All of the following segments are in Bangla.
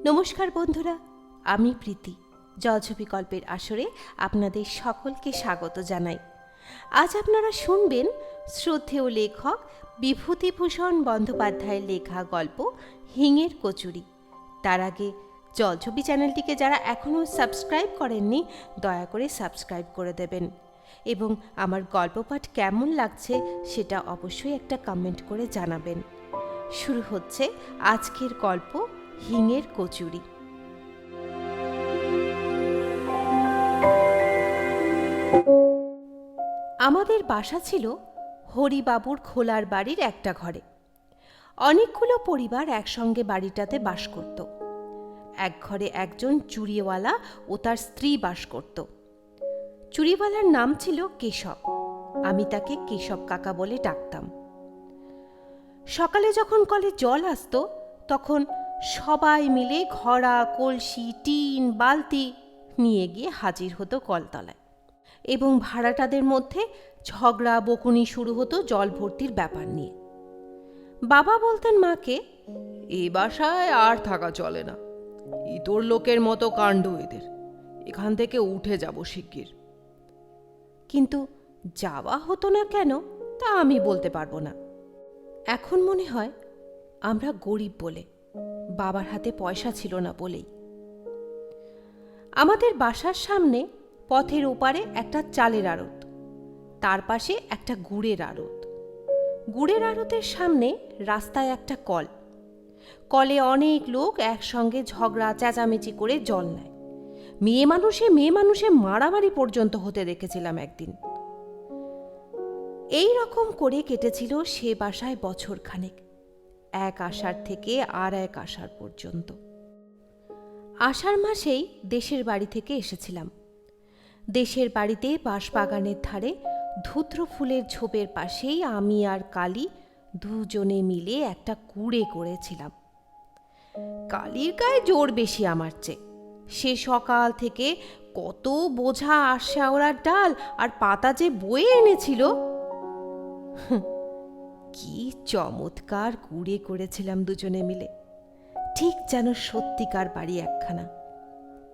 নমস্কার বন্ধুরা, আমি প্রীতি। জলছবি গল্পের আসরে আপনাদের সকলকে স্বাগত জানাই। আজ আপনারা শুনবেন শ্রদ্ধেয় লেখক বিভূতিভূষণ বন্দ্যোপাধ্যায়ের লেখা গল্প হিঙের কচুরি। তার আগে জলছবি চ্যানেলটিকে যারা এখনও সাবস্ক্রাইব করেননি, দয়া করে সাবস্ক্রাইব করে দেবেন এবং আমার গল্প পাঠ কেমন লাগছে সেটা অবশ্যই একটা কমেন্ট করে জানাবেন। শুরু হচ্ছে আজকের গল্প হিঙের কচুরি। আমাদের বাসা ছিল হরিবাবুর খোলার বাড়ির একটা ঘরে। অনেকগুলো পরিবার একসঙ্গে বাড়িটাতে বাস করত। এক ঘরে একজন চুড়িওয়ালা ও তার স্ত্রী বাস করত। চুড়িওয়ালার নাম ছিল কেশব। আমি তাকে কেশব কাকা বলে ডাকতাম। সকালে যখন কলে জল আসতো তখন সবাই মিলে ঘড়া, কলসি, টিন, বালতি নিয়ে গিয়ে হাজির হতো কলতলায় এবং ভাড়াটাদের মধ্যে ঝগড়া বকুনি শুরু হতো জল ভর্তির ব্যাপার নিয়ে। বাবা বলতেন মাকে, এ বাসায় আর থাকা চলে না, ইতর লোকের মতো কাণ্ড এদের, এখান থেকে উঠে যাব শিগগির। কিন্তু যাওয়া হতো না কেন তা আমি বলতে পারবো না। এখন মনে হয় আমরা গরিব বলে, বাবার হাতে পয়সা ছিল না বলেই। আমাদের বাসার সামনে পথের ওপারে একটা চালের আড়ত, তার পাশে একটা গুড়ের আড়ত। গুড়ের আড়তের সামনে রাস্তায় একটা কল। কলে অনেক লোক একসঙ্গে ঝগড়া চেঁচামেচি করে জল নেয়। মেয়ে মানুষে মারামারি পর্যন্ত হতে দেখেছিলাম একদিন। এই রকম করে কেটেছিল সে বাসায় বছরখানেক, এক আষাঢ় থেকে আর এক আষাঢ় পর্যন্ত। আষাঢ় মাসেই দেশের বাড়ি থেকে এসেছিলাম। দেশের বাড়িতে বাঁশবাগানের ধারে ধূত্র ফুলের ঝোপের পাশেই আমি আর কালী দুজনে মিলে একটা কুড়ে করেছিলাম। কালীর গায়ে জোর বেশি আমার চেয়ে। সে সকাল থেকে কত বোঝা আশাওড়ার ডাল আর পাতা যে বয়ে এনেছিল। কি চমৎকার কুড়ে করেছিলাম দুজনে মিলে, ঠিক যেন সত্যিকার বাড়ি একখানা।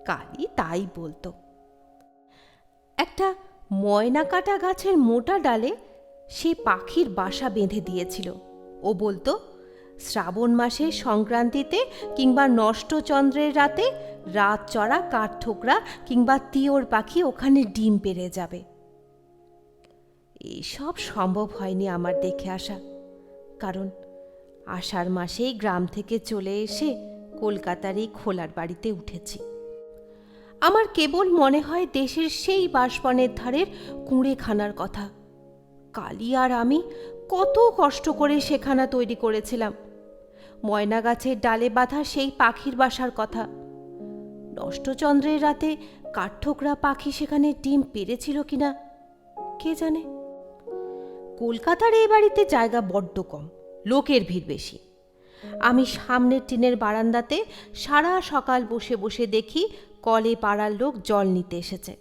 কালী তাই বলতো। একটা ময়না কাটা গাছের মোটা ডালে সে পাখির বাসা বেঁধে দিয়েছিল। ও বলতো, শ্রাবণ মাসে সংক্রান্তিতে কিংবা নষ্টচন্দ্রের রাতে রাত চড়া কাঠঠোকরা কিংবা তিওর পাখি ওখানে ডিম পেড়ে যাবে। এসব সম্ভব হয়নি আমার দেখে আসা, কারণ আষাঢ় মাসেই গ্রাম থেকে চলে এসে কলকাতার এই খোলার বাড়িতে উঠেছি। আমার কেবল মনে হয় দেশের সেই বাঁশবনের ধারের কুঁড়েখানার কথা। কালী আর আমি কত কষ্ট করে সেখানা তৈরি করেছিলাম। ময়না গাছের ডালে বাঁধা সেই পাখির বাসার কথা। নষ্টচন্দ্রের রাতে কাঠঠোকরা পাখি সেখানে ডিম পেড়েছিল কিনা কে জানে। কলকাতার এই বাড়িতে জায়গা বড্ড কম, লোকের ভিড় বেশি। আমি সামনের টিনের বারান্দাতে সারা সকাল বসে বসে দেখি কলে পাড়ার লোক জল নিতে এসেছে।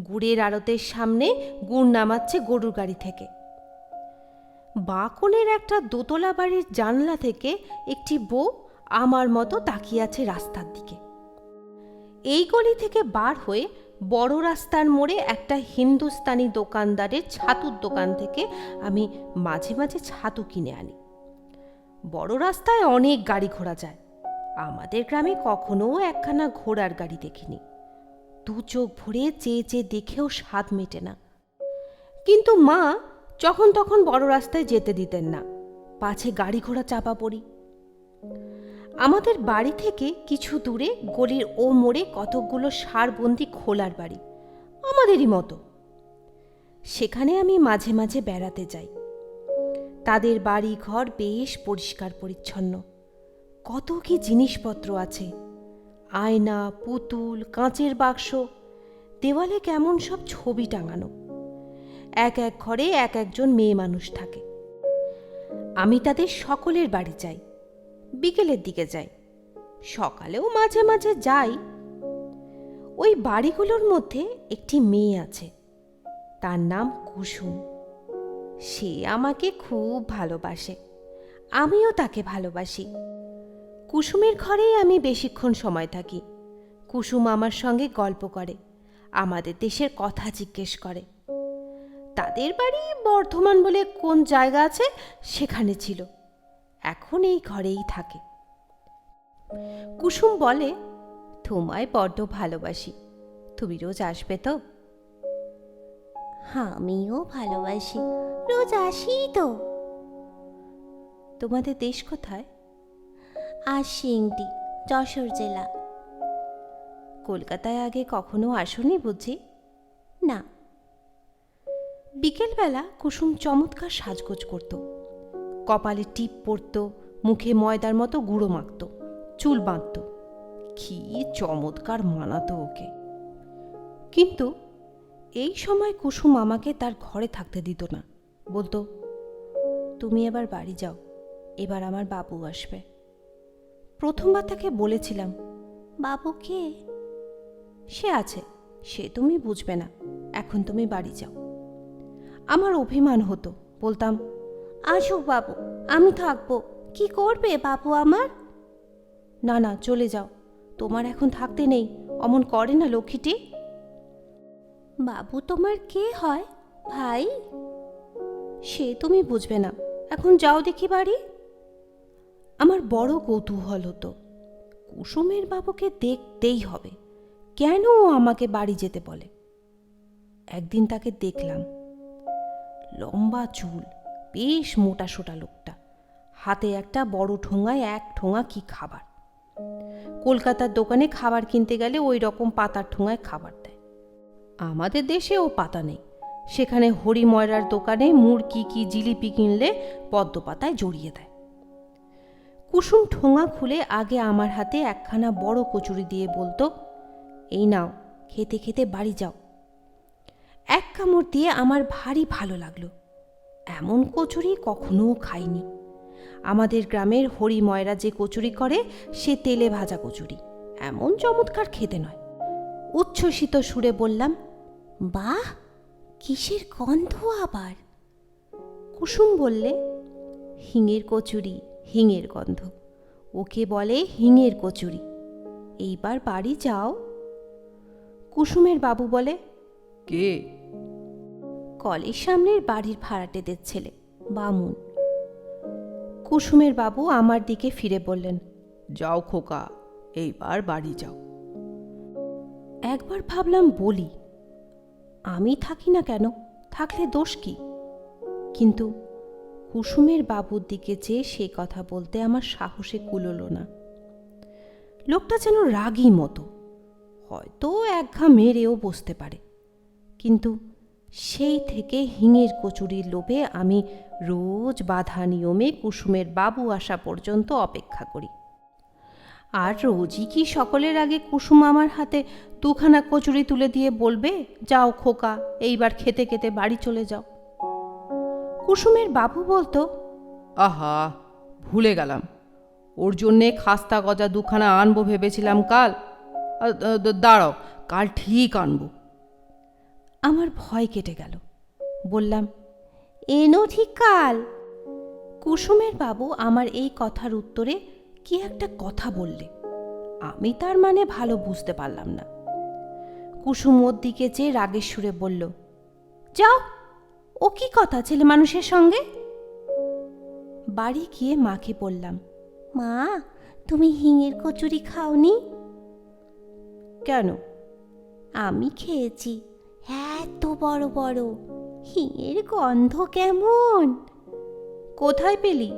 গুড়ের আড়তের সামনে গুড় নামাচ্ছে গরুর গাড়ি থেকে। বাঁকনের একটা দোতলা বাড়ির জানলা থেকে একটি বউ আমার মতো তাকিয়ে আছে রাস্তার দিকে। এই গলি থেকে বার হয়ে বড় রাস্তার মোড়ে একটা হিন্দুস্তানি দোকানদারের ছাতুর দোকান থেকে আমি মাঝে মাঝে ছাতু কিনে আনি। বড় রাস্তায় অনেক গাড়ি ঘোড়া যায়, আমাদের গ্রামে কখনো একখানা ঘোড়ার গাড়ি দেখিনি। দু চোখ ভরে চেয়ে চেয়ে দেখেও স্বাদ মেটে না। কিন্তু মা যখন তখন বড় রাস্তায় যেতে দিতেন না, পাছে গাড়ি ঘোড়া চাপা পড়ি। আমাদের বাড়ি থেকে কিছু দূরে গলির ও মোড়ে কতকগুলো সারবন্দি খোলার বাড়ি, আমাদেরই মতো। সেখানে আমি মাঝে মাঝে বেড়াতে যাই। তাদের বাড়ি ঘর বেশ পরিষ্কার পরিচ্ছন্ন, কত কি জিনিসপত্র আছে, আয়না, পুতুল, কাঁচের বাক্স, দেওয়ালে কেমন সব ছবি টাঙানো। এক এক ঘরে এক একজন মেয়ে মানুষ থাকে। আমি তাদের সকলের বাড়ি যাই, বিকেলের দিকে যাই, সকালেও মাঝে মাঝে যাই। ওই বাড়িগুলোর মধ্যে একটি মেয়ে আছে, তার নাম কুসুম। সে আমাকে খুব ভালোবাসে, আমিও তাকে ভালোবাসি। কুসুমের ঘরেই আমি বেশিক্ষণ সময় থাকি। কুসুম আমার সঙ্গে গল্প করে, আমাদের দেশের কথা জিজ্ঞেস করে। তাদের বাড়ি বর্ধমান বলে কোন জায়গা আছে সেখানে ছিল, এখন এই ঘরেই থাকে। কুসুম বলে, তোমায় বড্ড ভালোবাসি, তুমি রোজ আসবে তো? আমিও ভালোবাসি, রোজ আসি তো। তোমাদের দেশ কোথায়? আশিংটি, যশোর জেলা। কলকাতায় আগে কখনো আসোনি বুঝি? না। বিকেলবেলা কুসুম চমৎকার সাজগোজ করত, কপালে টিপ পরত, মুখে ময়দার মতো গুঁড়ো মাখত, চুল বাঁধত। কি চমৎকার মানাতো ওকে! কিন্তু এই সময় কুসুম আমাকে তার ঘরে থাকতে দিত না, বলতো, তুমি এবার বাড়ি যাও, এবার আমার বাবু আসবে। প্রথমবার তাকে বলেছিলাম, বাবু কে? সে আছে, সে তুমি বুঝবে না, এখন তুমি বাড়ি যাও। আমার অভিমান হতো, বলতাম, আসুক বাবু, আমি থাকবো। কি করবে বাবু আমার? না না, চলে যাও, তোমার এখন থাকতে নেই, অমন করে না লক্ষ্মীটি। বাবু তোমার কে হয়? ভাই? সে তুমি বুঝবে না, এখন যাও দেখি বাড়ি। আমার বড় কৌতূহল হতো, কুসুমের বাবুকে দেখতেই হবে, কেন ও আমাকে বাড়ি যেতে বলে। একদিন তাকে দেখলাম, লম্বা চুল, বেশ মোটা সোটা লোকটা, হাতে একটা বড় ঠোঙায় এক ঠোঙা কি খাবার। কলকাতার দোকানে খাবার কিনতে গেলে ওই রকম পাতার ঠোঙায় খাবার দেয়। আমাদের দেশে ও পাতা নেই, সেখানে হরি ময়রার দোকানে মুরগি কি জিলিপি কিনলে পদ্ম পাতায় জড়িয়ে দেয়। কুসুম ঠোঙা খুলে আগে আমার হাতে একখানা বড় কচুরি দিয়ে বলতো, এই নাও, খেতে খেতে বাড়ি যাও। এক কামড় দিয়ে আমার ভারী ভালো লাগলো, এমন কচুরি কখনো খাইনি। আমাদের গ্রামের হরি ময়রা যে কচুরি করে সে তেলে ভাজা কচুরি, এমন চমৎকার খেতে নয়। উচ্ছ্বসিত সুরে বললাম, বাহ, কিসের গন্ধ আবার? কুসুম বললে, হিঙের কচুরি, হিঙের গন্ধ, ওকে বলে হিঙের কচুরি, এইবার বাড়ি যাও। কুসুমের বাবু বলে, কে? কলের সামনের বাড়ির ভাড়াটেদের ছেলে, বামুন। কুসুমের বাবু আমার দিকে ফিরে বললেন, যাও খোকা, এইবার বাড়ি যাও। একবার ভাবলাম বলি, আমি থাকি না কেন, থাকলে দোষ কি? কিন্তু কুসুমের বাবুর দিকে চেয়ে সে কথা বলতে আমার সাহসে কুলোলো না। লোকটা যেন রাগী মতো, হয়তো একঘা মেরেও বসতে পারে। কিন্তু সেই থেকে হিঙের কচুরির লোভে আমি রোজ বাঁধা নিয়মে কুসুমের বাবু আসা পর্যন্ত অপেক্ষা করি। আর রোজই কি সকলের আগে কুসুম আমার হাতে দুখানা কচুরি তুলে দিয়ে বলবে, যাও খোকা, এইবার খেতে খেতে বাড়ি চলে যাও? কুসুমের বাবু বলতো, আহা, ভুলে গেলাম, ওর জন্যে খাস্তা গজা দুখানা আনবো ভেবেছিলাম কাল। দাঁড়াও, কাল ঠিক আনবো। আমার ভয় কেটে গেল, বললাম, এনো ঠিক কাল। কুসুমের বাবু আমার এই কথার উত্তরে কি একটা কথা বললে, আমি তার মানে ভালো বুঝতে পারলাম না। কুসুম ওর দিকে চেয়ে রাগের সুরে বলল, যাও, ও কি কথা ছেলে মানুষের সঙ্গে? বাড়ি গিয়ে মাকে বললাম, মা, তুমি হিঙের কচুরি খাওনি? কেন? আমি খেয়েছি, এত বড় বড়, হিঙের গন্ধ কেমন! কোথায় পেলি?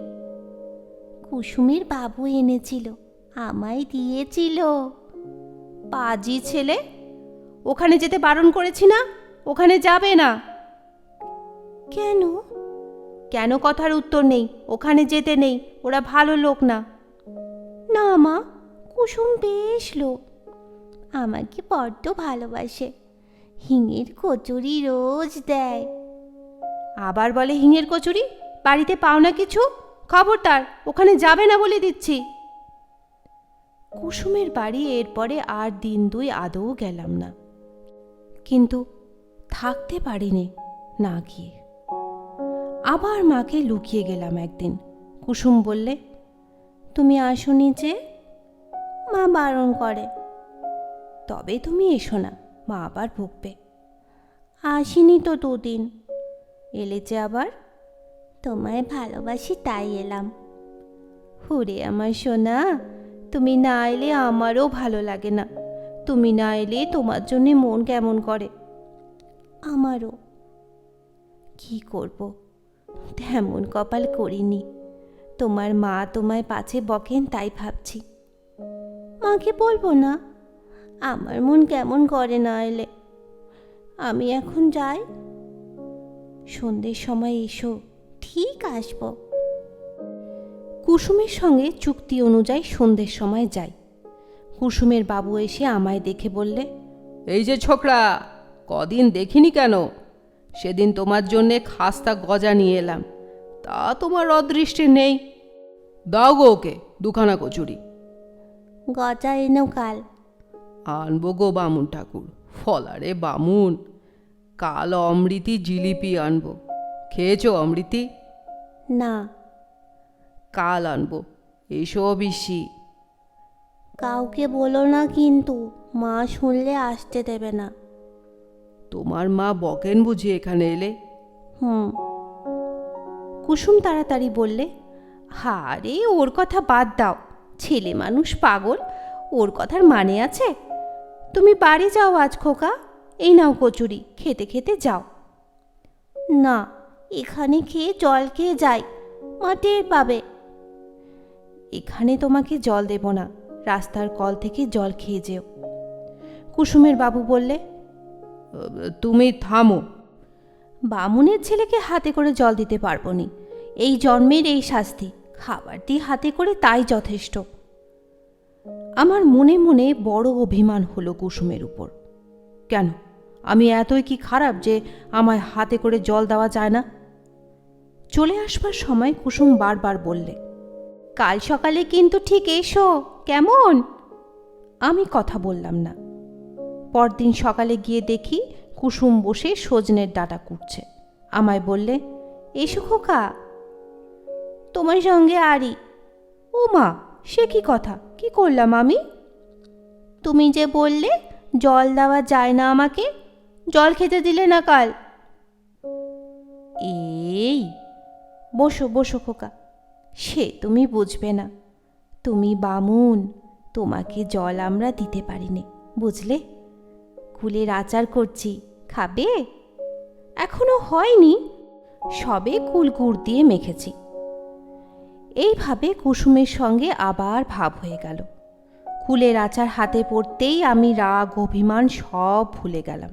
কুসুমের বাবু এনেছিল, আমায় দিয়েছিল। পাজি ছেলে, ওখানে যেতে বারণ করেছি না, ওখানে যাবে না। কেন? কেন কথার উত্তর নেই, ওখানে যেতে নেই, ওরা ভালো লোক না। না মা, কুসুম বেশ লোক, আমাকে বড্ড ভালোবাসে, হিঙের কচুরি রোজ দেয়। আবার বলে হিঙের কচুরি, বাড়িতে পাও না কিছু? খবরদার, ওখানে যাবে না বলে দিচ্ছি। কুসুমের বাড়ি এরপরে আর দিন দুই আদৌ গেলাম না, কিন্তু থাকতে পারিনি না গিয়ে। আবার মাকে লুকিয়ে গেলাম একদিন। কুসুম বললে, তুমি আসোনি যে? মা বারণ করে। তবে তুমি এসো না, মা আবার বকবে। আসিনি তো দুদিন। এলে যে আবার? তোমায় ভালোবাসি তাই এলাম। হুরে আমার সোনা, তুমি না এলে আমারও ভালো লাগে না। তুমি না এলে তোমার জন্যে মন কেমন করে। আমারও। কি করব, তেমন কপাল করিনি। তোমার মা তোমায় পাছে বকেন তাই ভাবছি। মাকে বলবো না? আমার মন কেমন করে না এলে। আমি এখন যাই। সন্ধ্যের সময় এসো। ঠিক আসবো। কুসুমের সঙ্গে চুক্তি অনুযায়ী সন্ধ্যের সময় যাই। কুসুমের বাবু এসে আমায় দেখে বললে, এই যে ছোকরা, কদিন দেখিনি কেন? সেদিন তোমার জন্যে খাস্তা গজা নিয়ে এলাম, তা তোমার অদৃষ্টে নেই। দাও গো ওকে দুখানা কচুরি। গজা এনো কাল। আনবো গো বামুন ঠাকুর, ফলারে বামুন। কাল অমৃতি জিলিপি আনবো। খেয়েছো অমৃতি? না। কাল আনবো, এসো বিশি। কাউকে বলো না কিন্তু, মা শুনলে আসতে দেবে না। তোমার মা বকেন বুঝি এখানে এলে? হুম। কুসুম তাড়াতাড়ি বললে, আরে ওর কথা বাদ দাও, ছেলে মানুষ পাগল, ওর কথার মানে আছে? তুমি বাড়ি যাও আজ খোকা, এই নাও কচুরি, খেতে খেতে যাও। না, এখানে খেয়ে জল খেয়ে যাই, মা টের পাবে। এখানে তোমাকে জল দেব না, রাস্তার কল থেকে জল খেয়ে যেও। কুসুমের বাবু বললে, তুমি থামো। বামুনের ছেলেকে হাতে করে জল দিতে পারবো নি, এই জন্মের এই শাস্তি, খাবার দিয়ে হাতে করে তাই যথেষ্ট। আমার মনে মনে বড় অভিমান হলো কুসুমের উপর। কেন, আমি এতই কি খারাপ যে আমায় হাতে করে জল দেওয়া যায় না? চলে আসবার সময় কুসুম বারবার বললে, কাল সকালে কিন্তু ঠিক এসো, কেমন? আমি কথা বললাম না। পরদিন সকালে গিয়ে দেখি কুসুম বসে সজনের ডাঁটা কুটছে। আমায় বললে, এসো খোকা। তোমার সঙ্গে আরি। ও মা, সে কি কথা, কি করলাম আমি? তুমি যে বললে জল দেওয়া যায় না আমাকে, জল খেতে দিলে না কাল। এই বসো বসো খোকা, সে তুমি বুঝবে না। তুমি বামুন, তোমাকে জল আমরা দিতে পারিনি, বুঝলে? কুলের আচার করছি, খাবে? এখনো হয়নি, সবে কুল গুড় দিয়ে মেখেছি। এইভাবে কুসুমের সঙ্গে আবার ভাব হয়ে গেল। কুলের আচার হাতে পড়তেই আমি রাগ অভিমান সব ভুলে গেলাম।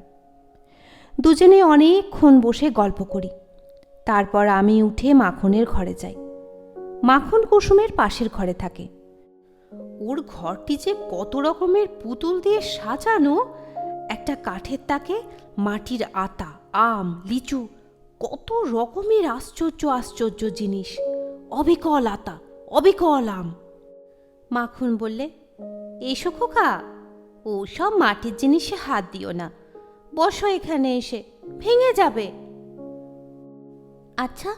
দুজনে অনেকক্ষণ বসে গল্প করি। তারপর আমি উঠে মাখনের ঘরে যাই। মাখন কুসুমের পাশের ঘরে থাকে। ওর ঘরটি যে কত রকমের পুতুল দিয়ে সাজানো, একটা কাঠের তাকে মাটির আতা, আম, লিচু, কত রকমের আশ্চর্য আশ্চর্য জিনিস, অবিকল আতা, অবিকল আম। মাখন বললে, এসো খোকা, ও সব মাটির জিনিসে হাত দিও না, বসো এখানে এসে, ভেঙে যাবে। আচ্ছা,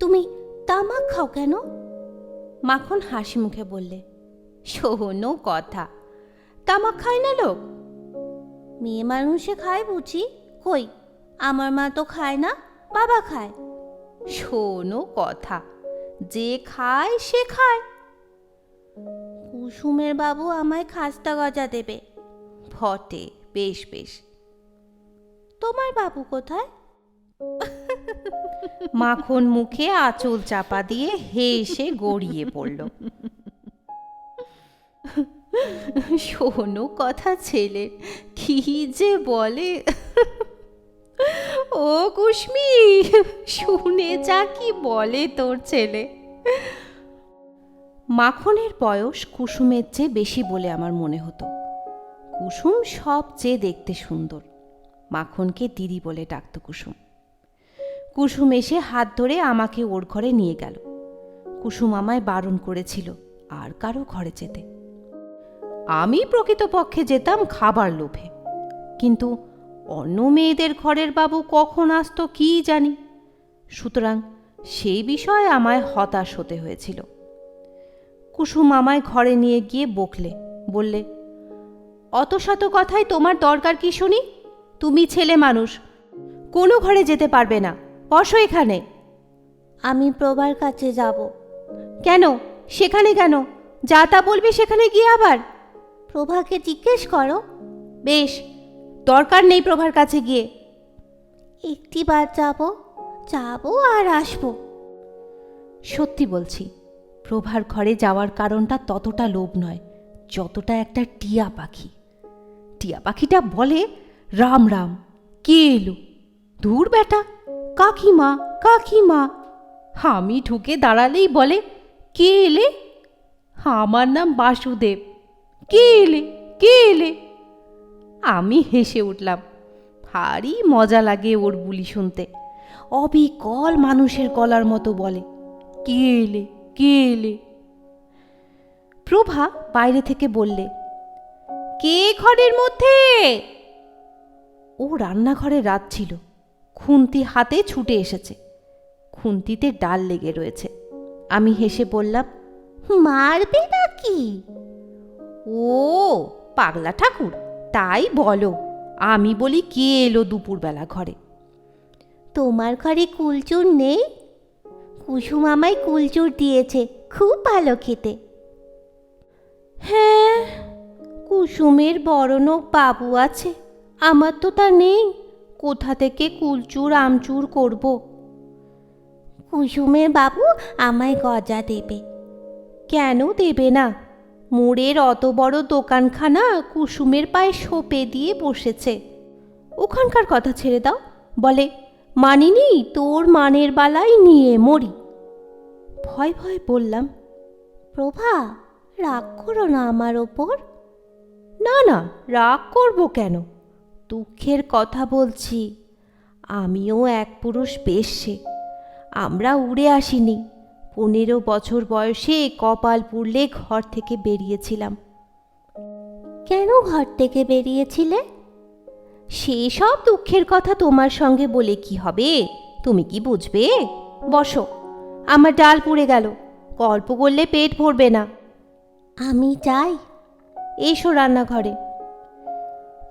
তুমি তামাক খাও কেন? মাখন হাসি মুখে বললে, শোনো কথা, তামাক খায় না লোক? মেয়ে মানুষে খায় বুঝি? কই, আমার মা তো খায় না, বাবা খায়। শোনো কথা, যে খায় সে খায়। কুসুমের বাবু আমায় খাস্তা গজা দেবে। বটে, বেশ বেশ। তোমার বাবু কোথায়? মাখন মুখে আঁচল চাপা দিয়ে হেসে গড়িয়ে পড়ল। শোনো কথা ছেলে, কি যে বলে। ও কুসমি, শুনে যা কি বলে তোর ছেলে। মাখনের বয়স কুসুমের চেয়ে বেশি বলে আমার মনে হতো। কুসুম সবচেয়ে দেখতে সুন্দর। মাখনকে দিদি বলে ডাকত কুসুম। কুসুম এসে হাত ধরে আমাকে ওর ঘরে নিয়ে গেল। কুসুম আমায় বারণ করেছিল আর কারো ঘরে যেতে। আমি প্রকৃতপক্ষে যেতাম খাবার লোভে, কিন্তু অন্য মেয়েদের ঘরের বাবু কখন আসতো কি জানি, সুতরাং সেই বিষয়ে আমায় হতাশ হতে হয়েছিল। কুসুম আমায় ঘরে নিয়ে গিয়ে বকলে, বললে, অত শত কথায় তোমার দরকার কি শুনি? তুমি ছেলে মানুষ, কোনো ঘরে যেতে পারবে না, বসো এখানে। আমি প্রভার কাছে যাব। কেন? সেখানে কেন? যা তা বলবি সেখানে গিয়ে আবার? প্রভাকে জিজ্ঞেস করো। বেশ, দরকার নেই প্রভার কাছে গিয়ে। একটিবার যাব আর আসবো। সত্যি বলছি, প্রভার ঘরে যাওয়ার কারণটা ততটা লোভ নয় যতটা একটা টিয়া পাখি। টিয়া পাখিটা বলে, রাম রাম, কে এলো? দূর বেটা, কাকিমা কাকিমা। আমি ঢুকে দাঁড়ালেই বলে, কে এলে? আমার নাম বাসুদেব। কে এলে, কে এলে? আমি হেসে উঠলাম। ভারী মজা লাগে ওর বুলি শুনতে। অবিকল মানুষের গলার মতো বলে, কে এলে, কে এলে? প্রভা বাইরে থেকে বললে, কে ঘরের মধ্যে? ও রান্নাঘরে রাত ছিল, খুন্তি হাতে ছুটে এসেছে। খুন্তিতে ডাল লেগে রয়েছে। আমি হেসে বললাম, মারবে নাকি? ও পাগলা ঠাকুর, তাই বলো। আমি বলি, কে এলো দুপুরবেলা ঘরে? তোমার ঘরে কুলচুর নেই? কুসুম আমায় কুলচুর দিয়েছে, খুব ভালো খেতে। হ্যাঁ, কুসুমের বড় বাবু আছে, আমার তো তা নেই। কোথা থেকে কুলচুর আমচুর করব? কুসুমের বাবু আমায় গজা দেবে। কেন দেবে না? মোড়ের অত বড় দোকানখানা কুসুমের পায়ে সোপে দিয়ে বসেছে। ওখানকার কথা ছেড়ে দাও। বলে, মানিনি তোর মানের বালাই নিয়ে মরি। ভয় ভয় বললাম, প্রভা, রাগ করো না আমার ওপর। না না, রাগ করব কেন? দুঃখের কথা বলছি। আমিও এক পুরুষ বেশ্যে। আমরা উড়ে আসিনি। 15 বছর বয়সে কপাল পুড়লে ঘর থেকে বেরিয়েছিলাম। কেন ঘর থেকে বেরিয়েছিলে? সেসব দুঃখের কথা তোমার সঙ্গে বলে কি হবে? তুমি কি বুঝবে? বসো, আমার ডাল পুড়ে গেল, গল্প করলে পেট ভরবে না। আমি যাই। এসো রান্নাঘরে।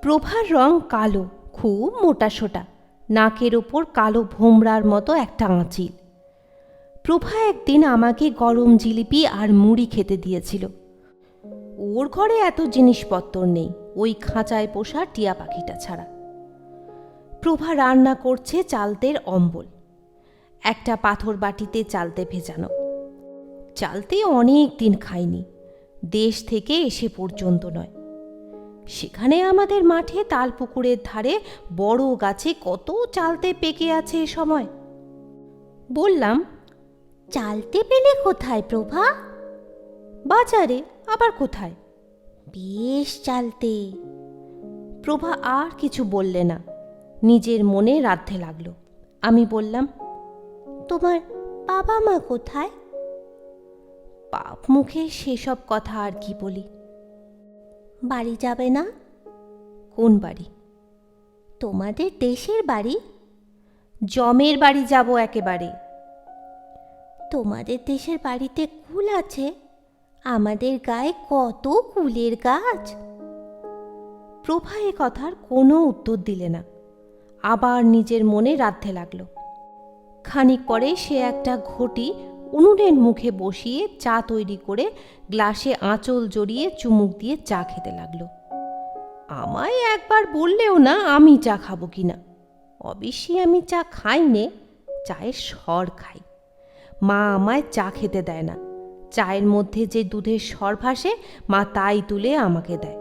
প্রভার রং কালো, খুব মোটাসোটা, নাকের ওপর কালো ভোমরার মতো একটা আঁচিল। প্রভা একদিন আমাকে গরম জিলিপি আর মুড়ি খেতে দিয়েছিল। ওর ঘরে এত জিনিসপত্র নেই, ওই খাঁচায় পোষা টিয়া পাখিটা ছাড়া। প্রভা রান্না করছে চালতের অম্বল। একটা পাথর বাটিতে চালতে ভেজানো। চালতে অনেক দিন খাইনি, দেশ থেকে এসে পর্যন্ত নয়। সেখানে আমাদের মাঠে তালপুকুরের ধারে বড় গাছে কত চালতে পেকে আছে এ সময়। বললাম, চালতে পেলে কোথায় প্রভা? বাজারে। আবার কোথায়? বেশ চালতে। প্রভা আর কিছু বললে না, নিজের মনে রাঁধতে লাগলো। আমি বললাম, তোমার বাবা মা কোথায়? পাপ মুখে সেসব কথা আর কি বলি। বাড়ি যাবে না? কোন বাড়ি? তোমাদের দেশের বাড়ি। জমের বাড়ি যাব একেবারে। তোমাদের দেশের বাড়িতে কুল আছে? আমাদের গায়ে কত কুলের গাছ। প্রভা এ কথার কোনো উত্তর দিলে না, আবার নিজের মনে রাঁধতে লাগলো। খানিক পরে সে একটা ঘটি উনুনের মুখে বসিয়ে চা তৈরি করে গ্লাসে আঁচল জড়িয়ে চুমুক দিয়ে চা খেতে লাগলো। আমায় একবার বললেও না আমি চা খাবো কিনা। অবশ্যই আমি চা খাই নে, চায়ের সর খাই। মা আমায় চা খেতে দেয় না। চায়ের মধ্যে যে দুধের সর ভাসে মা তাই তুলে আমাকে দেয়।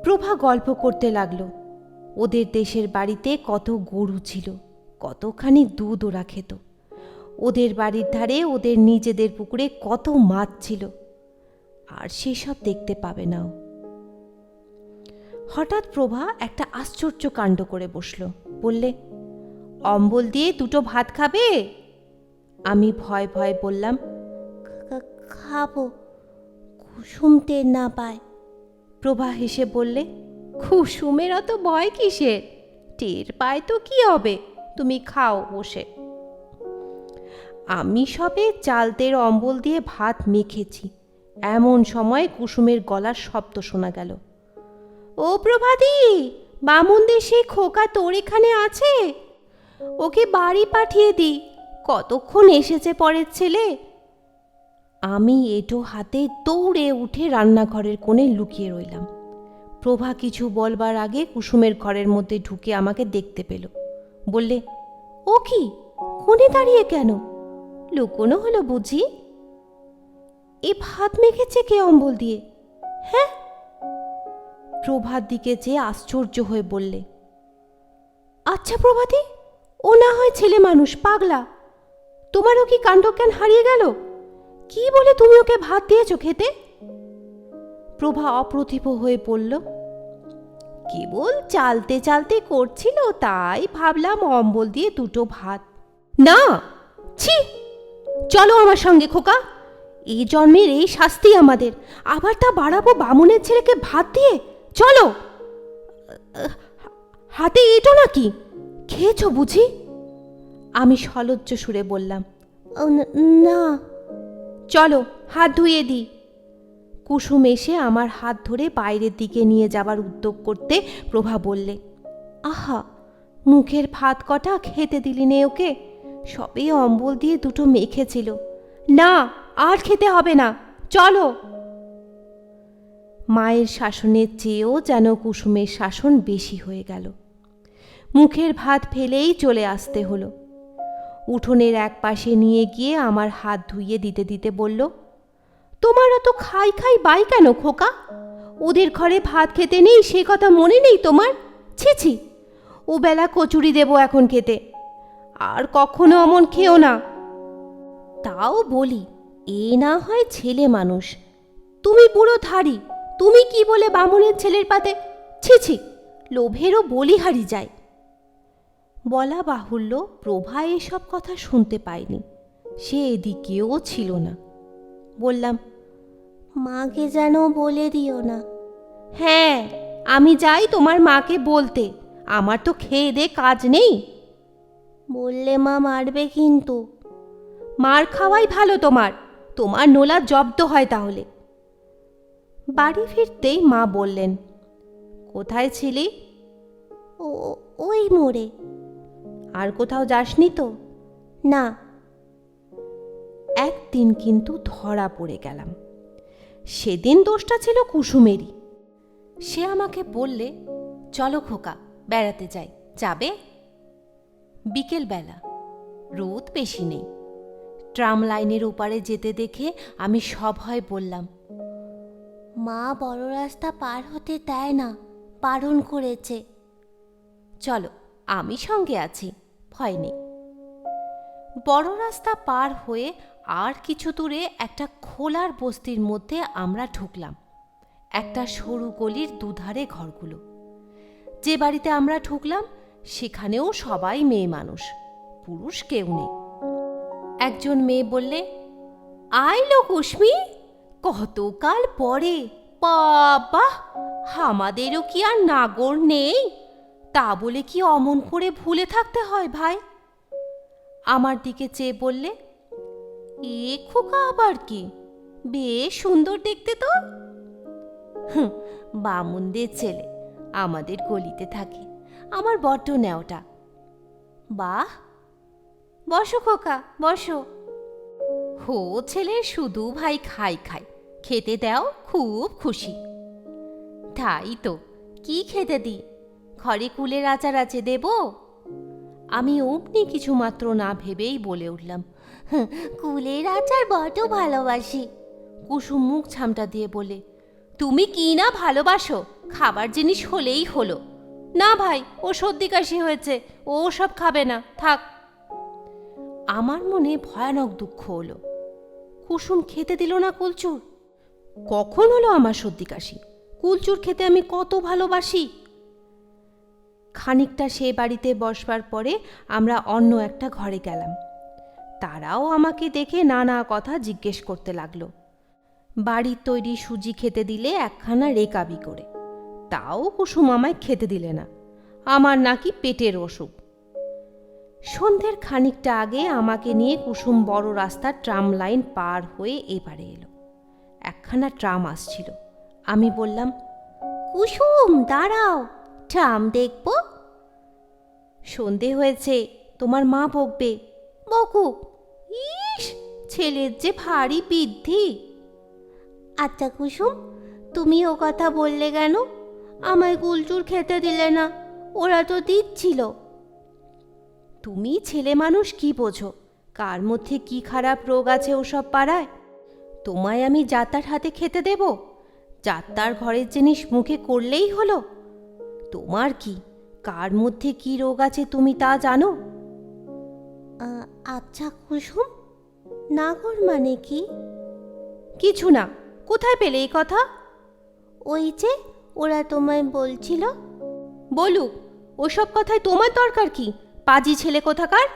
প্রভা গল্প করতে লাগলো। ওদের দেশের বাড়িতে কত গরু ছিল, কতখানি দুধ ওরা খেত। ওদের বাড়ির ধারে ওদের নিজেদের পুকুরে কত মাছ ছিল, আর সেসব দেখতে পাবে না ও। হঠাৎ প্রভা একটা আশ্চর্য কাণ্ড করে বসল। বললে, অম্বল দিয়ে দুটো ভাত খাবে? আমি ভয় ভয় বললাম, খাবো, কুসুম টের না পায়। প্রভা হেসে বললে, কুসুমের অত ভয় কিসের? টের পায় তো কি হবে, তুমি খাও বসে। আমি সবে চালতের অম্বল দিয়ে ভাত মেখেছি, এমন সময় কুসুমের গলার শব্দ শোনা গেল। ও প্রভাতী, বামুনদের সেই খোকা তোর এখানে আছে? ওকে বাড়ি পাঠিয়ে দি, কতক্ষণ এসেছে পরের ছেলে। আমি এঁটো হাতে দৌড়ে উঠে রান্নাঘরের কোণে লুকিয়ে রইলাম। প্রভা কিছু বলবার আগে কুসুমের ঘরের মধ্যে ঢুকে আমাকে দেখতে পেল। বললে, ও কি, কোণে দাঁড়িয়ে কেন? লুকোনো হলো বুঝি? এ ভাত মেখেছে কে অম্বল দিয়ে? হ্যাঁ। প্রভার দিকে চেয়ে আশ্চর্য হয়ে বললে, আচ্ছা প্রভাতী, ও না হয় ছেলে মানুষ, পাগলা, তোমারও কি কাণ্ডজ্ঞান হারিয়ে গেল? কি বলে তুমি ওকে ভাত দিয়েছ খেতে? প্রভা অপ্রতিভ হয়ে পড়ল। কেবল চালতে চালতে করছিল, তাই ভাবলাম অম্বল দিয়ে দুটো ভাত। না, ছি, চলো আমার সঙ্গে খোকা, এই জন্মের এই শাস্তি আমাদের, আবার তা বাড়াবো বামুনের ছেলেকে ভাত দিয়ে। চলো। হাতে এঁটো নাকি? খেয়েছ বুঝি? আমি সলজ্জ সুরে বললাম। না। চলো হাত ধুয়ে দিই। কুসুম এসে আমার হাত ধরে বাইরের দিকে নিয়ে যাবার উদ্যোগ করতে প্রভা বললে, আহা, মুখের ভাত কটা খেতে দিলি নে ওকে, সবে অম্বল দিয়ে দুটো মেখেছিল। না, আর খেতে হবে না, চলো। মায়ের শাসনের চেয়েও যেন কুসুমের শাসন বেশি হয়ে গেল। মুখের ভাত ফেলেই চলে আসতে হলো। উঠোনের এক পাশে নিয়ে গিয়ে আমার হাত ধুইয়ে দিতে দিতে বলল, তোমার অত খাই খাই বাই কেন খোকা? ওদের ঘরে ভাত খেতে নেই সে কথা মনে নেই তোমার? ছি ছি, ও বেলা কচুরি দেব এখন খেতে, আর কখনো অমন খেও না। তাও বলি, এ না হয় ছেলে মানুষ, তুমি বুড়ো ধাড়ি, তুমি কি বলে বামুনের ছেলের পাতে? ছি ছি, লোভেরও বলিহারি যায়। বলা বাহুল্য, প্রভা এসব কথা শুনতে পায়নি, সে এদিকেও ছিল না। বললাম, মাকে যেন বলে দিও না। হ্যাঁ, আমি যাই তোমার মাকে বলতে, আমার তো খেয়ে দে কাজ নেই। বললে মা মারবে কিন্তু। মার খাওয়াই ভালো তোমার, তোমার নোলা জব্দ হয় তাহলে। বাড়ি ফিরতেই মা বললেন, কোথায় ছিলি? ওই মোড়ে। আর কোথাও যাসনি তো? না। একদিন কিন্তু ধরা পড়ে গেলাম। সেদিন দোষটা ছিল কুসুমেরই। সে আমাকে বললে, চলো খোকা, বেড়াতে যাই, যাবে? বিকেলবেলা, রোদ বেশি নেই। ট্রাম লাইনের ওপারে যেতে দেখে আমি সভয় বললাম, মা বড় রাস্তা পার হতে দেয় না, বারণ করেছে। চলো, আমি সঙ্গে আছি, ভয় নেই। বড় রাস্তা পার হয়ে আর কিছু দূরে একটা খোলার বস্তির মধ্যে আমরা ঢুকলাম। একটা সরু গলির দুধারে ঘরগুলো। যে বাড়িতে আমরা ঢুকলাম সেখানেও সবাই মেয়ে মানুষ, পুরুষ কেউ নেই। একজন মেয়ে বললে, আইলো কুসমি, কতকাল পরে, বাবা, আমাদেরও কি আর নাগর নেই? তা বলে কি অমন করে ভুলে থাকতে হয় ভাই? আমার দিকে চেয়ে বললে, এ খোকা আবার কি, বেশ সুন্দর দেখতে তো। বামুনদের ছেলে, আমাদের গলিতে থাকে, আমার বড্ড ন্যাওটা। বাহ, বসো খোকা, বসো। হো ছেলে শুধু ভাই খাই খাই, খেতে দাও, খুব খুশি। তাই তো, কি খেতে দিই? ঘরে কুলের আচার আছে, দেব? আমি অমনি কিছু মাত্র না ভেবেই বলে উঠলাম, কুলের আচার বড্ড ভালোবাসি। কুসুম মুখ ছামটা দিয়ে বলে, তুমি কি না ভালোবাসো, খাবার জিনিস হলেই হলো। না ভাই, ও সর্দি কাশি হয়েছে, ও সব খাবে না, থাক। আমার মনে ভয়ানক দুঃখ হলো। কুসুম খেতে দিল না কুলচুর। কখন হলো আমার সর্দি কাশি? কুলচুর খেতে আমি কত ভালোবাসি। খানিকটা সে বাড়িতে বসবার পরে আমরা অন্য একটা ঘরে গেলাম। তারাও আমাকে দেখে নানা কথা জিজ্ঞেস করতে লাগলো। বাড়ির তৈরি সুজি খেতে দিলে একখানা রেকাবি করে, তাও কুসুম আমায় খেতে দিলে না, আমার নাকি পেটের অসুখ। সন্ধ্যের খানিকটা আগে আমাকে নিয়ে কুসুম বড় রাস্তার ট্রাম লাইন পার হয়ে এবারে এলো। একখানা ট্রাম আসছিল। আমি বললাম, কুসুম দাঁড়াও, ট্রাম দেখবো। সন্ধে হয়েছে, তোমার মা বকবে। বকুক। ইস, ছেলের যে ভারী বৃদ্ধি। আচ্ছা কুসুম, তুমি ও কথা বললে কেন? আমায় গুলচুর খেতে দিলে না, ওরা তো দিচ্ছিল। তুমি ছেলে মানুষ কি বোঝো? কার মধ্যে কি খারাপ রোগ আছে ওসব পাড়ায়? তোমায় আমি যাত্রার হাতে খেতে দেব? যাত্রার ঘরের জিনিস মুখে করলেই হলো। তোমার কি, কার মধ্যে কি রোগ আছে তুমি তা জানো? আচ্ছা কুসুম, নাগর মানে কি? কিছু না। কোথায় পেলে এই কথা? ওই যে ওরা তোমায় বলছিল। বলুক, ওসব কথায় তোমার দরকার কি, পাজি ছেলে কোথাকার?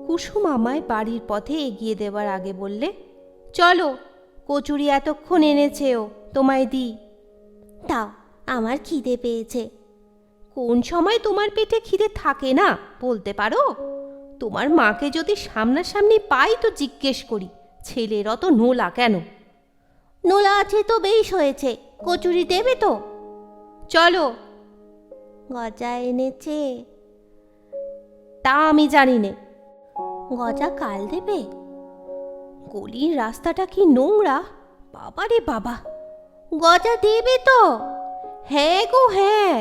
কুসুম আমায় বাড়ির পথে এগিয়ে দেওয়ার আগে বললে, চলো, কচুরি এতক্ষণ এনেছে ও, তোমায় দিই। দাও, আমার খিদে পেয়েছে। কোন সময় তোমার পেটে খিদে থাকে না বলতে পারো? তোমার মাকে যদি সামনাসামনি পাই তো জিজ্ঞেস করি, ছেলের অত নোলা কেন? নোলা আছে তো বেশ হয়েছে, কচুরি দেবে তো? চলো। গজা এনেছে। তা আমি জানি নে। গজা কাল দেবে? গলির রাস্তাটা কি নোংরা! বাবারে বাবা! গজা দেবে তো? হ্যাঁ গো হ্যাঁ,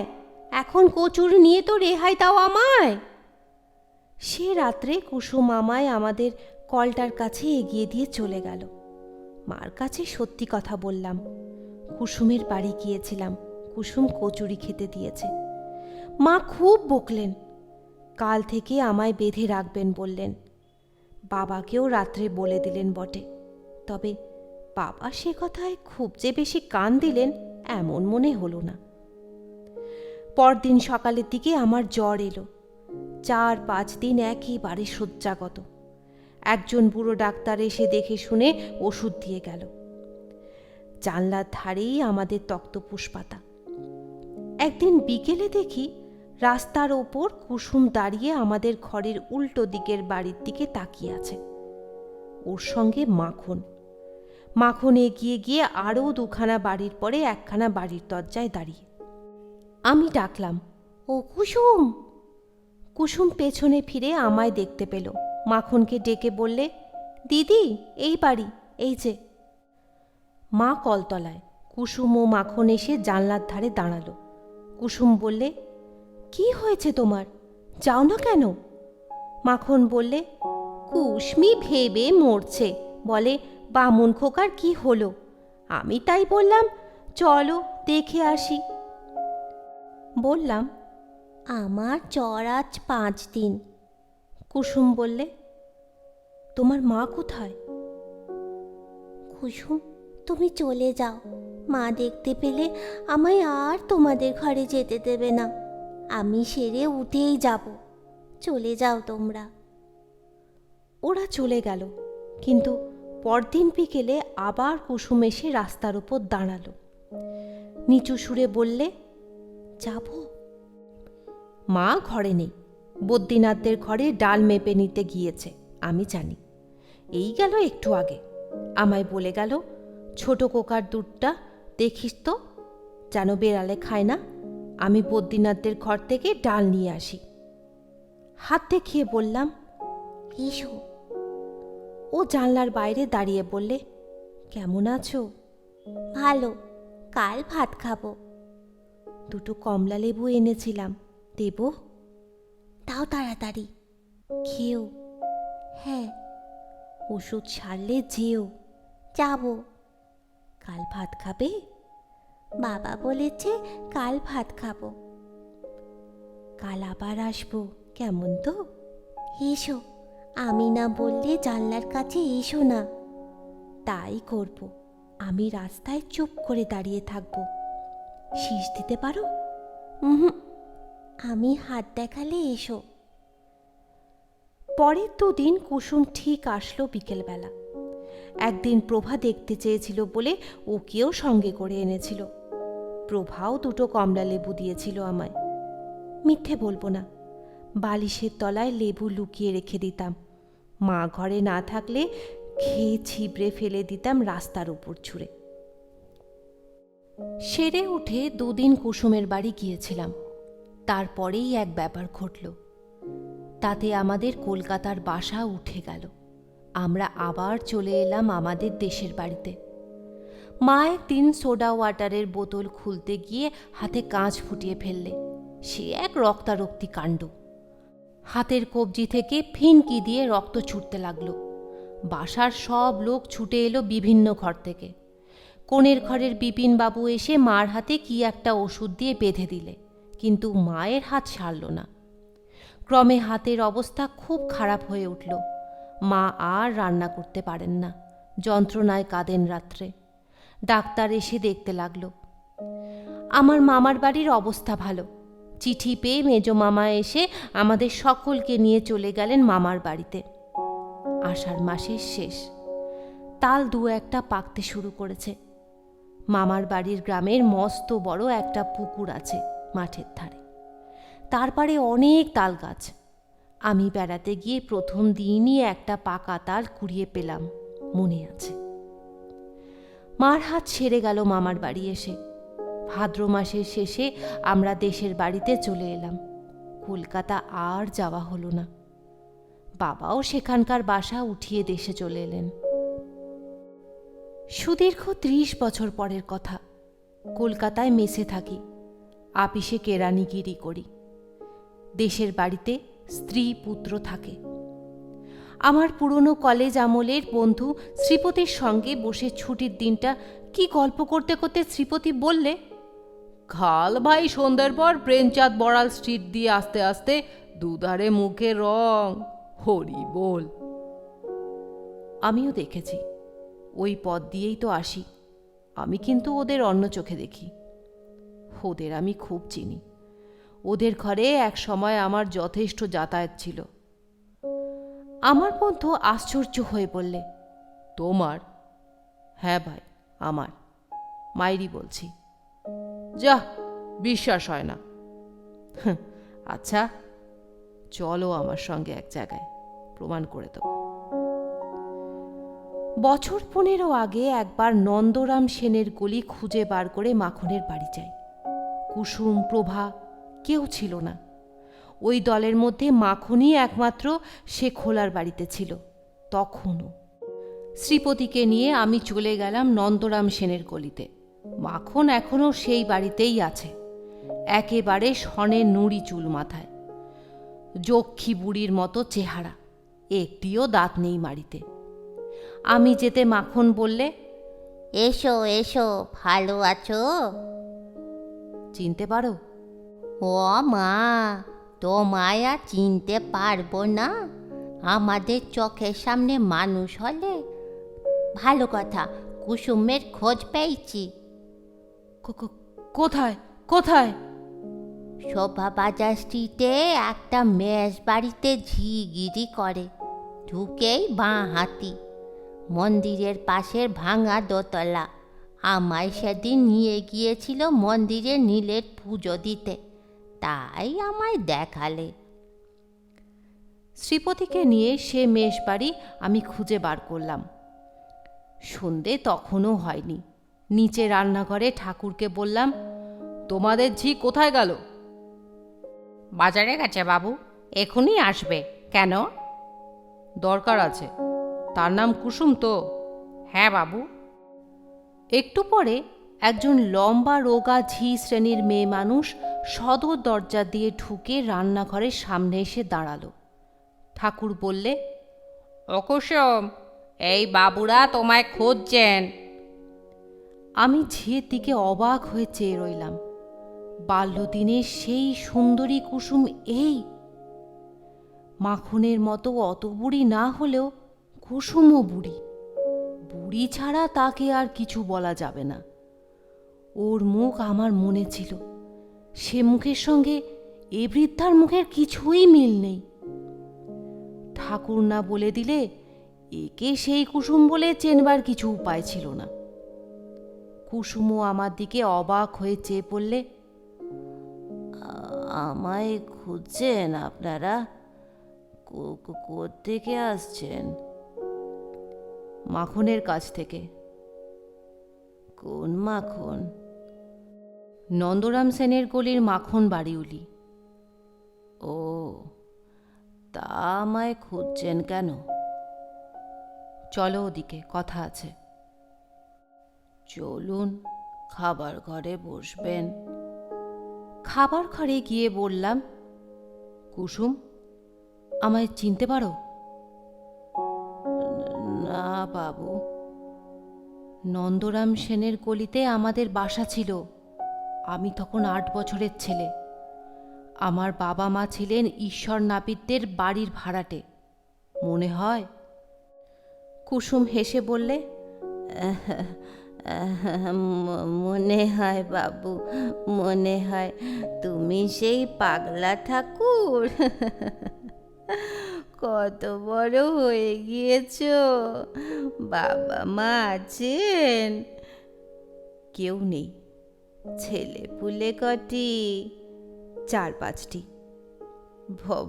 এখন কচুর নিয়ে তো রেহাই দাও আমায়। সে রাত্রে কুসুম আমায় আমাদের কলটার কাছে এগিয়ে দিয়ে চলে গেল। মার কাছে সত্যি কথা বললাম। কুসুমের বাড়ি গিয়েছিলাম, কুসুম কচুরি খেতে দিয়েছে। মা খুব বকলেন। কাল থেকে আমায় বেঁধে রাখবেন বললেন। বাবাকেও রাত্রে বলে দিলেন বটে, তবে বাবা সে কথায় খুব যে বেশি কান দিলেন এমন মনে হলো না। পরদিন সকালের দিকে আমার জ্বর এলো। 4-5 দিন একেবারে শয্যাগত। একজন বুড়ো ডাক্তার এসে দেখে শুনে ওষুধ দিয়ে গেল। জানলার ধারেই আমাদের তক্তপোষ পাতা। একদিন বিকেলে দেখি রাস্তার ওপর কুসুম দাঁড়িয়ে আমাদের ঘরের উল্টো দিকের বাড়ির দিকে তাকিয়ে আছে। ওর সঙ্গে মাখন। মাখন এগিয়ে গিয়ে আরও 2খানা বাড়ির পরে একখানা বাড়ির দরজায় দাঁড়িয়ে। আমি ডাকলাম, ও কুসুম। কুসুম পেছনে ফিরে আমায় দেখতে পেল। মাখনকে ডেকে বললে, দিদি, এই বাড়ি, এই যে। মা কলতলায়। কুসুম ও মাখন এসে জানলার ধারে দাঁড়ালো। কুসুম বললে, কি হয়েছে তোমার, যাও না কেন? মাখন বললে, কুসমি ভেবে মরছে, বলে বামুন খোকার কি হলো। আমি তাই বললাম, চলো দেখে আসি। বললাম, আমার জ্বর আজ 5 দিন। কুসুম বললে, তোমার মা কোথায়? কুসুম, তুমি চলে যাও। মা দেখতে পেলে আমায় আর তোমাদের ঘরে যেতে দেবে না। আমি সেরে উঠেই যাব। চলে যাও তোমরা। ওরা চলে গেল, কিন্তু পরদিন বিকেলে আবার কুসুম এসে রাস্তার উপর দাঁড়ালো। নিচু সুরে বললে, যাব। মা ঘরে নেই, বদ্রীনাথদের ঘরে ডাল মেপে নিতে গিয়েছে, আমি জানি। এই গেল একটু আগে। আমায় বলে গেল, ছোট কোকার দুধটা দেখিস তো, যেন বেড়ালে খায় না। আমি বদ্রীনাথদের ঘর থেকে ডাল নিয়ে আসি। হাত দেখিয়ে বললাম, এসো। ও জানলার বাইরে দাঁড়িয়ে বললে, কেমন আছো? ভালো, কাল ভাত খাবো। 2টো কমলা লেবু এনেছিলাম, দেব? তাও তাড়াতাড়ি। খেও। হ্যাঁ। ওষুধ সারলে যেও। যাব। কাল ভাত খাবে? বাবা বলেছে কাল ভাত খাবো। কাল আবার আসবো, কেমন তো? এসো। আমি না বললে জানলার কাছে এসো না। তাই করব। আমি রাস্তায় চুপ করে দাঁড়িয়ে থাকবো। শীষ দিতে পারো? আমি হাত দেখালে এসো। পরের 2 দিন কুসুম ঠিক আসলো বিকেলবেলা। একদিন প্রভা দেখতে চেয়েছিল বলে ওকেও সঙ্গে করে এনেছিল। প্রভাও 2টো কমলা লেবু দিয়েছিল আমায়। মিথ্যে বলবো না, বালিশের তলায় লেবু লুকিয়ে রেখে দিতাম। মা ঘরে না থাকলে খেয়ে ছিবড়ে ফেলে দিতাম রাস্তার উপর ছুঁড়ে। সেরে উঠে 2 দিন কুসুমের বাড়ি গিয়েছিলাম। তারপরেই এক ব্যাপার ঘটল। তাতে আমাদের কলকাতার বাসা উঠে গেল। আমরা আবার চলে এলাম আমাদের দেশের বাড়িতে। মা একদিন সোডা ওয়াটারের বোতল খুলতে গিয়ে হাতে কাঁচ ফুটিয়ে ফেললে। সে এক রক্তারক্তি কাণ্ড। হাতের কবজি থেকে ফিনকি দিয়ে রক্ত ছুটতে লাগলো। বাসার সব লোক ছুটে এলো বিভিন্ন ঘর থেকে। কোণের ঘরের বিপিনবাবু এসে মার হাতে কি একটা ওষুধ দিয়ে বেঁধে দিলে, কিন্তু মায়ের হাত সারল না। ক্রমে হাতের অবস্থা খুব খারাপ হয়ে উঠল। মা আর রান্না করতে পারেন না, যন্ত্রণায় কাঁদেন রাত্রে। ডাক্তার এসে দেখতে লাগলো। আমার মামার বাড়ির অবস্থা ভালো। চিঠি পেয়ে মেজো মামা এসে আমাদের সকলকে নিয়ে চলে গেলেন মামার বাড়িতে। আষাঢ় মাসের শেষ। তাল 2-1টা পাকতে শুরু করেছে। মামার বাড়ির গ্রামের মস্ত বড় একটা পুকুর আছে মাঠের ধারে। তার পাড়ে অনেক তাল গাছ। আমি বেড়াতে গিয়ে প্রথম দিনই একটা পাকা তাল কুড়িয়ে পেলাম, মনে আছে। মার হাত সেরে গেল মামার বাড়ি এসে। ভাদ্র মাসের শেষে আমরা দেশের বাড়িতে চলে এলাম। কলকাতা আর যাওয়া হলো না। বাবাও সেখানকার বাসা উঠিয়ে দেশে চলে এলেন। সুদীর্ঘ 30 বছর পরের কথা। কলকাতায় মেসে থাকি, আপিসে কেরানিগিরি করি। দেশের বাড়িতে স্ত্রী পুত্র থাকে। আমার পুরনো কলেজ আমলের বন্ধু শ্রীপতির সঙ্গে বসে ছুটির দিনটা কি গল্প করতে করতে শ্রীপতি বললে, খাল ভাই সন্ধ্যের পর প্রেমচাঁদ বড়াল স্ট্রিট দিয়ে আস্তে আস্তে দুধারে মুখে রং, হরি বল। আমিও দেখেছি, ওই পথ দিয়েই তো আসি। আমি কিন্তু ওদের অন্য চোখে দেখি। ওদের আমি খুব চিনি। ওদের ঘরে এক সময় আমার যথেষ্ট যাতায়াত ছিল। আমার বন্ধু আশ্চর্য হয়ে বললে, তোমার? হ্যাঁ ভাই, আমার। মাইরি বলছি। যা, বিশ্বাস হয় না। আচ্ছা, চলো আমার সঙ্গে এক জায়গায়, প্রমাণ করে দেব। বছর 15 আগে একবার নন্দরাম সেনের গলি খুঁজে বার করে মাখনের বাড়ি যাই। কুসুম, প্রভা কেউ ছিল না। ওই দলের মধ্যে মাখনই একমাত্র সে খোলার বাড়িতে ছিল তখনও। শ্রীপতিকে নিয়ে আমি চলে গেলাম নন্দরাম সেনের গলিতে। মাখন এখনও সেই বাড়িতেই আছে, একেবারে সনে নুড়ি চুল মাথায়, যক্ষী বুড়ির মতো চেহারা, একটিও দাঁত নেই মাড়িতে। আমি যেতে মাখন বললে, এসো এসো, ভালো আছো? চিনতে পারো? ও মা, তোমায় আর চিনতে পারবো না? আমাদের চোখের সামনে মানুষ হলে ভালো কথা। কুসুমের খোঁজ পেয়েছি। কোথায় কোথায়? শোভাবাজার স্ট্রিটে একটা মেস বাড়িতে ঝিগিরি করে, ঢুকেই বাঁ হাতি, মন্দিরের পাশের ভাঙা দোতলা। আমায় সেদিন নিয়ে গিয়েছিল মন্দিরে নীলের পুজো দিতে, তাই আমায় দেখালে। শ্রীপতিকে নিয়ে সে মেষ বাড়ি আমি খুঁজে বার করলাম। সন্ধে তখনও হয়নি। নিচে রান্নাঘরে ঠাকুরকে বললাম, তোমাদের ঝি কোথায় গেল? বাজারে গেছে বাবু, এখনই আসবে। কেন? দরকার আছে। তার নাম কুসুম তো? হ্যাঁ বাবু। একটু পরে একজন লম্বা রোগা ঝি শ্রেণীর মেয়ে মানুষ সদর দরজা দিয়ে ঢুকে রান্নাঘরের সামনে এসে দাঁড়ালো। ঠাকুর বললে, ও কুসুম, এই বাবুরা তোমায় খুঁজছেন। আমি ঝিয়ের দিকে অবাক হয়ে চেয়ে রইলাম। বাল্যদিনের সেই সুন্দরী কুসুম এই! মাখনের মতো অত বুড়ি না হলেও কুসুমও বুড়ি। বুড়ি ছাড়া তাকে আর কিছু বলা যাবে না। ওর মুখ আমার মনে ছিল, সে মুখের সঙ্গে এ বৃদ্ধার মুখের কিছুই মিল নেই। ঠাকুর না বলে দিলে একে সেই কুসুম বলে চেনবার কিছু উপায় ছিল না। কুসুমও আমার দিকে অবাক হয়ে চেয়ে পড়লে, আমায় খুঁজছেন আপনারা? কোত্থেকে আসছেন? মাখনের কাছ থেকে। কোন মাখন? নন্দরাম সেনের গলির মাখন বাড়িউলি। ও, তা আমায় খুঁজছেন কেন? চলো ওদিকে, কথা আছে। চলুন, খাবার ঘরে বসবেন। খাবার ঘরে গিয়ে বললাম, কুসুম, আমায় চিনতে পারো? না বাবু। নন্দরাম সেনের গলিতে আমাদের বাসা ছিল। আমি তখন 8 বছরের ছেলে। আমার বাবা মা ছিলেন ঈশ্বর নাপিতদের বাড়ির ভাড়াটে, মনে হয়? কুসুম হেসে বললে, মনে হয় বাবু, মনে হয়। তুমি সেই পাগলা ঠাকুর। কত বড় হয়ে গিয়েছো। বাবা মা আছেন? কেউ নেই। ছেলে পুলে কটি? 4-5টি।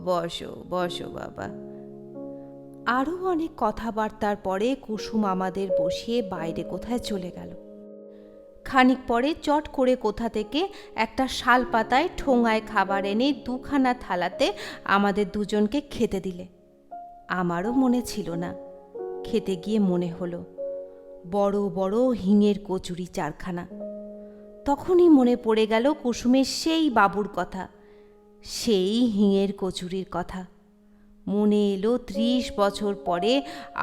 বসো বসো বাবা। আরও অনেক কথাবার্তার পরে কুসুম আমাদের বসিয়ে বাইরে কোথায় চলে গেল। খানিক পরে চট করে কোথা থেকে একটা শাল পাতায় ঠোঙায় খাবার এনে 2খানা থালাতে আমাদের দুজনকে খেতে দিলে। আমারও মনে ছিল না। খেতে গিয়ে মনে হলো বড় বড় হিঙের কচুরি 4খানা। তখনই মনে পড়ে গেল কুসুমের সেই বাবুর কথা, সেই হিঙের কচুরির কথা। মনে এলো 30 বছর পরে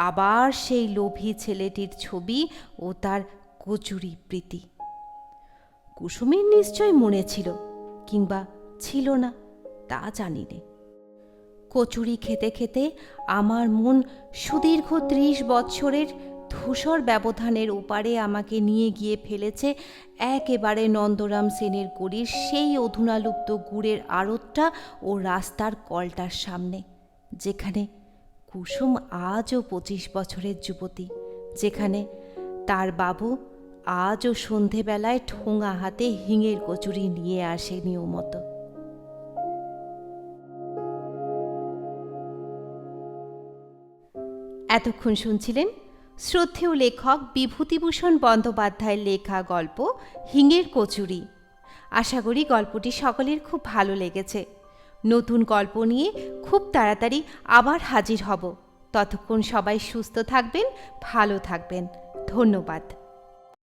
আবার সেই লোভী ছেলেটির ছবি ও তার কচুরি প্রীতি। কুসুমের নিশ্চয় মনে ছিল, কিংবা ছিল না, তা জানি নে। কচুরি খেতে খেতে আমার মন সুদীর্ঘ 30 বছরের ধূসর ব্যবধানের ওপারে আমাকে নিয়ে গিয়ে ফেলেছে একেবারে নন্দরাম সেনের গলির সেই অধুনালুপ্ত গুড়ের আড়তটা ও রাস্তার কলটার সামনে, যেখানে কুসুম আজও 25 বছরের যুবতী, যেখানে তার বাবু আজও সন্ধেবেলায় ঠোঙা হাতে হিঙের কচুরি নিয়ে আসে নিয়মত। এতক্ষণ শুনছিলেন শ্রদ্ধেয় লেখক বিভূতিভূষণ বন্দ্যোপাধ্যায়ের লেখা গল্প হিঙের কচুরি। আশা করি গল্পটি সকলের খুব ভালো লেগেছে। নতুন গল্প নিয়ে খুব তাড়াতাড়ি আবার হাজির হব। ততক্ষণ সবাই সুস্থ থাকবেন, ভালো থাকবেন। ধন্যবাদ।